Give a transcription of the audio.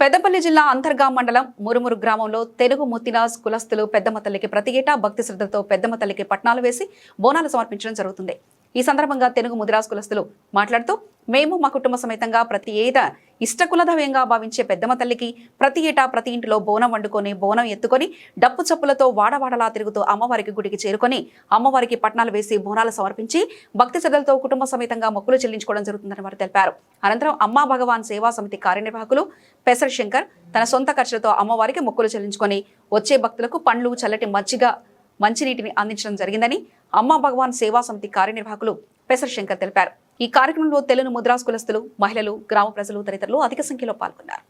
పెద్దపల్లి జిల్లా అంతర్గా మండలం మురుమురు గ్రామంలో తెలుగు ముత్తిలాస్ కులస్తులు పెద్దమ్మ తల్లికి ప్రతి ఏటా భక్తి శ్రద్ధలతో పెద్దమ్మ తల్లికి పట్నాలు వేసి బోనాలు సమర్పించడం జరుగుతుంది. ఈ సందర్భంగా తెలుగు ముదిరాజ్ కులస్తులు మాట్లాడుతూ మేము మా కుటుంబ సమేతంగా ప్రతి ఏటా ఇష్టకులదవ్యంగా భావించే పెద్దమ్మ తల్లికి ప్రతి ఏటా ప్రతి ఇంటిలో బోనం వండుకొని బోనం ఎత్తుకొని డప్పు చప్పులతో వాడవాడలా తిరుగుతూ అమ్మవారికి గుడికి చేరుకొని అమ్మవారికి పట్నాలు వేసి బోనాలు సమర్పించి భక్తి శ్రద్ధలతో కుటుంబ సమేతంగా మొక్కులు చెల్లించుకోవడం జరుగుతుందని వారు తెలిపారు. అనంతరం అమ్మా భగవాన్ సేవా సమితి కార్యనిర్వాహకులు పెసర్ శంకర్ తన సొంత ఖర్చులతో అమ్మవారికి మొక్కులు చెల్లించుకొని వచ్చే భక్తులకు పండ్లు చల్లటి మంచినీటిని అందించడం జరిగిందని అమ్మా భగవాన్ సేవా సమితి కార్యనిర్వాహకులు పెసర్ శంకర్ తెలిపారు. ఈ కార్యక్రమంలో తెలుగు ముద్రాస్ కులస్తులు, మహిళలు, గ్రామ ప్రజలు తదితరులు అధిక సంఖ్యలో పాల్గొన్నారు.